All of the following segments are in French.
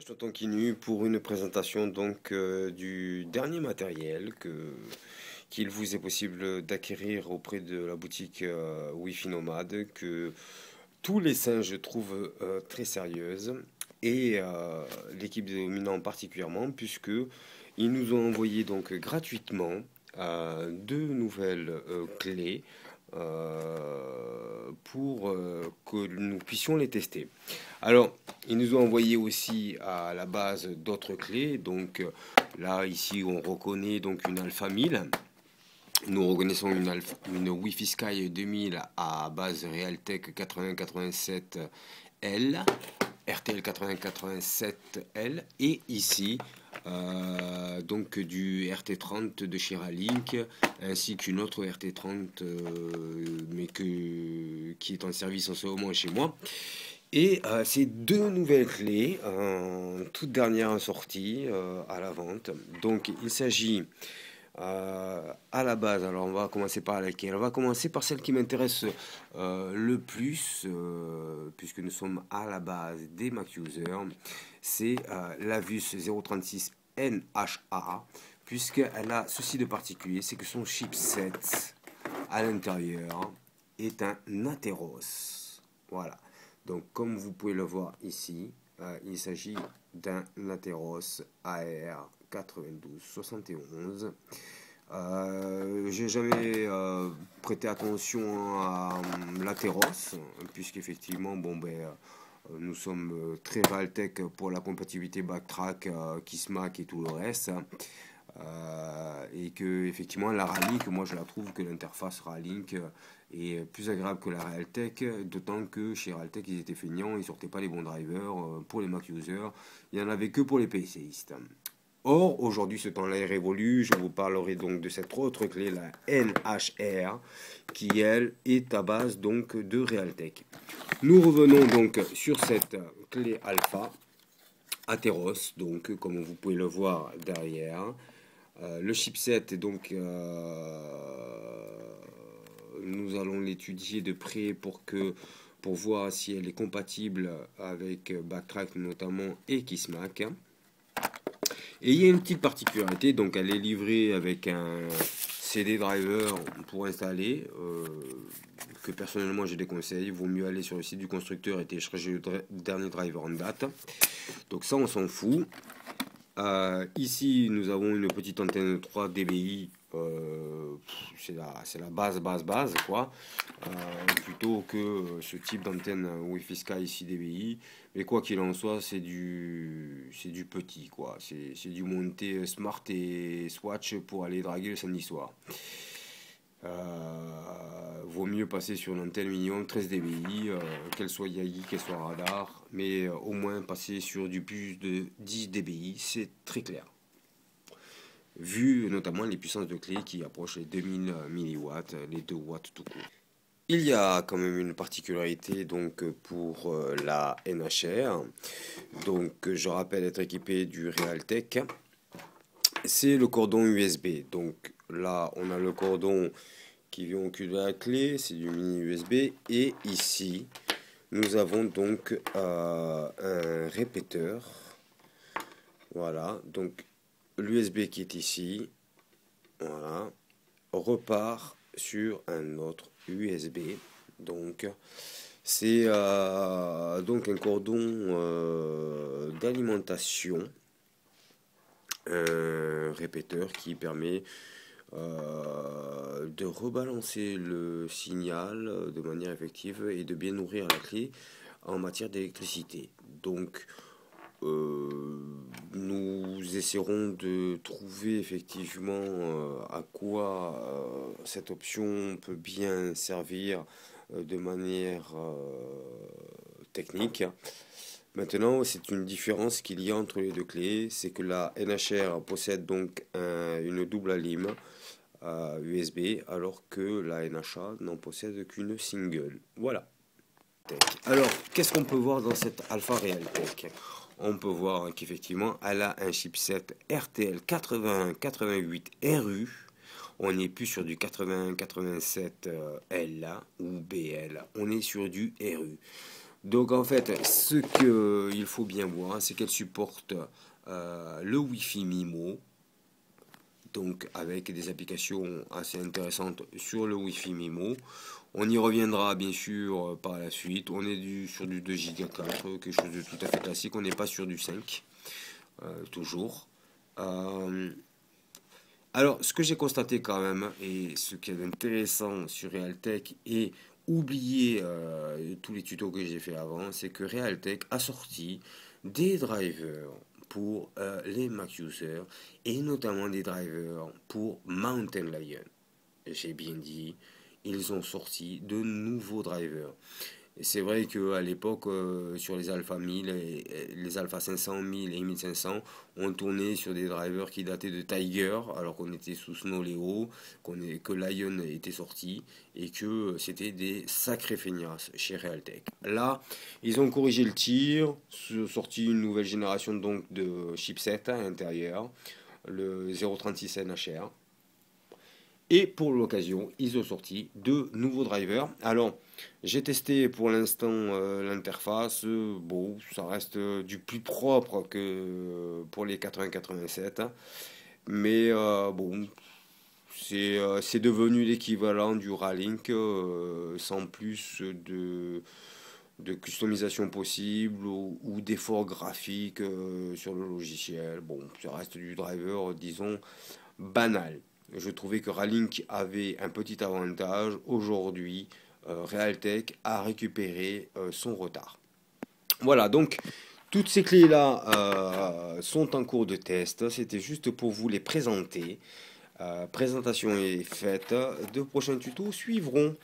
Je continue pour une présentation du dernier matériel qu'il vous est possible d'acquérir auprès de la boutique Wi-Fi Nomade que tous les singes trouvent très sérieuse et l'équipe de Dominant particulièrement puisque ils nous ont envoyé donc gratuitement deux nouvelles clés pour que nous puissions les tester. Alors, ils nous ont envoyé aussi à la base d'autres clés. Donc là, ici, on reconnaît donc une Alpha 1000. Nous reconnaissons une Wi-Fi Sky 2000 à base Realtek 8087L, RTL 8087L, et ici donc du RT30 de chez Ralink, ainsi qu'une autre RT30 qui est en service en ce moment chez moi. Et ces deux nouvelles clés, toute dernière sortie à la vente. Donc il s'agit à la base, alors on va commencer par laquelle? On va commencer par celle qui m'intéresse le plus, puisque nous sommes à la base des Mac users. C'est l'Avus 036 NHA, puisqu'elle a ceci de particulier, c'est que son chipset à l'intérieur est un Atheros. Voilà. Donc comme vous pouvez le voir ici, il s'agit d'un Atheros AR9271. J'ai jamais prêté attention à l'Atheros, puisqu'effectivement, nous sommes très Valtech pour la compatibilité Backtrack, Kismac et tout le reste. Et que effectivement la Ralink, moi je la trouve que l'interface Ralink est plus agréable que la Realtek, d'autant que chez Realtek ils étaient feignants, ils sortaient pas les bons drivers pour les Mac users, il n'y en avait que pour les PCistes. Or aujourd'hui ce temps-là est révolu, je vous parlerai donc de cette autre clé, la NHR, qui elle est à base donc de Realtek. Nous revenons donc sur cette clé alpha Atheros, donc comme vous pouvez le voir derrière. Le chipset est donc nous allons l'étudier de près pour voir si elle est compatible avec Backtrack notamment et Kismac. Et il y a une petite particularité, donc elle est livrée avec un CD driver pour installer, que personnellement je déconseille. Il vaut mieux aller sur le site du constructeur et télécharger le dernier driver en date. Donc ça on s'en fout. Ici, nous avons une petite antenne 3 dBi. C'est la base, quoi. Plutôt que ce type d'antenne Wi-Fi Sky 6 dBi. Mais quoi qu'il en soit, c'est du petit, quoi. C'est du monté Smart et Swatch pour aller draguer le samedi soir. Vaut mieux passer sur une antenne minimum 13 dBi, qu'elle soit Yagi, qu'elle soit radar, mais au moins passer sur du plus de 10 dBi, c'est très clair. Vu notamment les puissances de clé qui approchent les 2000 mW, les 2 watts tout court. Il y a quand même une particularité donc pour la NHR, donc je rappelle être équipé du Realtek, c'est le cordon USB. Donc là on a le cordon qui vient au cul de la clé, c'est du mini USB, et ici nous avons donc un répéteur. Voilà, donc l'USB qui est ici, voilà, repart sur un autre USB. Donc c'est donc un cordon d'alimentation, un répéteur qui permet de rebalancer le signal de manière effective et de bien nourrir la clé en matière d'électricité. Donc nous essaierons de trouver effectivement à quoi cette option peut bien servir de manière technique. Maintenant, c'est une différence qu'il y a entre les deux clés, c'est que la NHR possède donc une double alim USB, alors que la NHA n'en possède qu'une single. Voilà. Alors, qu'est-ce qu'on peut voir dans cette Alpha Realtek? On peut voir qu'effectivement, elle a un chipset RTL 8188RU. On n'est plus sur du 8187L ou BL. On est sur du RU. Donc en fait, ce qu'il faut bien voir, c'est qu'elle supporte le Wi-Fi MIMO, donc avec des applications assez intéressantes sur le Wi-Fi MIMO. On y reviendra bien sûr par la suite. On est sur du 2 Go 4, quelque chose de tout à fait classique. On n'est pas sur du 5, toujours. Euh, alors, ce que j'ai constaté quand même, et ce qui est intéressant sur Realtek, et oublier tous les tutos que j'ai fait avant, c'est que Realtek a sorti des drivers pour les Mac users, et notamment des drivers pour Mountain Lion. J'ai bien dit, ils ont sorti de nouveaux drivers. Et c'est vrai qu'à l'époque, sur les Alpha 1000, les Alpha 500, 1000 et 1500, on tournait sur des drivers qui dataient de Tiger, alors qu'on était sous Snow Leo, que Lion était sorti, et que c'était des sacrés feignasses chez Realtek. Là, ils ont corrigé le tir, sorti une nouvelle génération donc de chipset à l'intérieur, le 036 NHR. Et pour l'occasion, ils ont sorti deux nouveaux drivers. Alors, j'ai testé pour l'instant l'interface. Bon, ça reste du plus propre que pour les 8087. Mais bon, c'est devenu l'équivalent du Ralink sans plus de customisation possible ou d'efforts graphiques sur le logiciel. Bon, ça reste du driver, disons, banal. Je trouvais que Ralink avait un petit avantage. Aujourd'hui, Realtek a récupéré son retard. Voilà, donc toutes ces clés-là sont en cours de test. C'était juste pour vous les présenter. Présentation est faite. De prochains tutos suivront.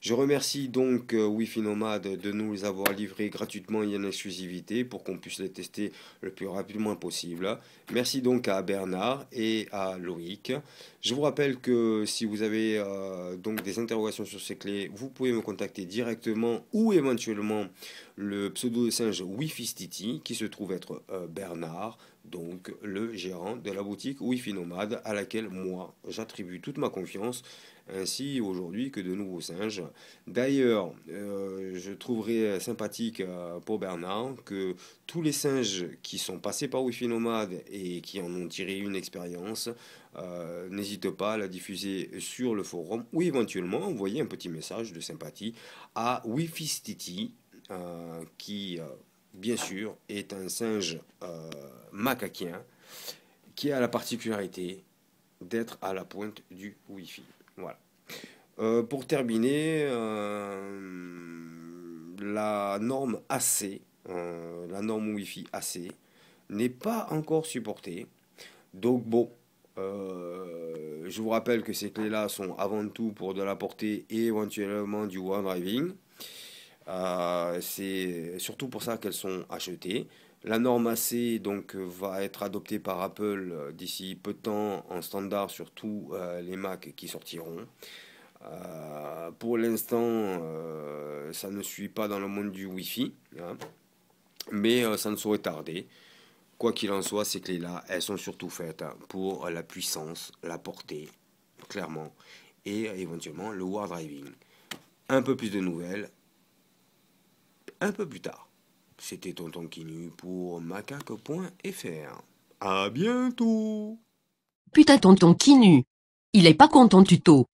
Je remercie donc Wi-Fi Nomad de nous les avoir livrés gratuitement et en exclusivité pour qu'on puisse les tester le plus rapidement possible. Merci donc à Bernard et à Loïc. Je vous rappelle que si vous avez donc des interrogations sur ces clés, vous pouvez me contacter directement ou éventuellement le pseudo de singe Wi-Fi Stiti qui se trouve être Bernard, donc le gérant de la boutique Wi-Fi Nomade à laquelle moi j'attribue toute ma confiance ainsi aujourd'hui que de nouveaux singes. D'ailleurs, je trouverais sympathique pour Bernard que tous les singes qui sont passés par Wi-Fi Nomade et qui en ont tiré une expérience, n'hésite pas à la diffuser sur le forum ou éventuellement envoyer un petit message de sympathie à Wi-Fi Stiti qui bien sûr est un singe macaquien qui a la particularité d'être à la pointe du Wi-Fi. Voilà. Pour terminer, la norme AC, la norme Wi-Fi AC, n'est pas encore supportée. Donc bon, je vous rappelle que ces clés-là sont avant tout pour de la portée et éventuellement du OneDriving. C'est surtout pour ça qu'elles sont achetées. La norme AC donc va être adoptée par Apple d'ici peu de temps en standard sur tous les Mac qui sortiront. Pour l'instant, ça ne suit pas dans le monde du Wi-Fi, hein, mais ça ne saurait tarder. Quoi qu'il en soit, ces clés-là, elles sont surtout faites pour la puissance, la portée, clairement, et éventuellement le war driving. Un peu plus de nouvelles, un peu plus tard. C'était Tonton Kinu pour macaque.fr. À bientôt! Putain tonton Kinu. Il est pas content tuto.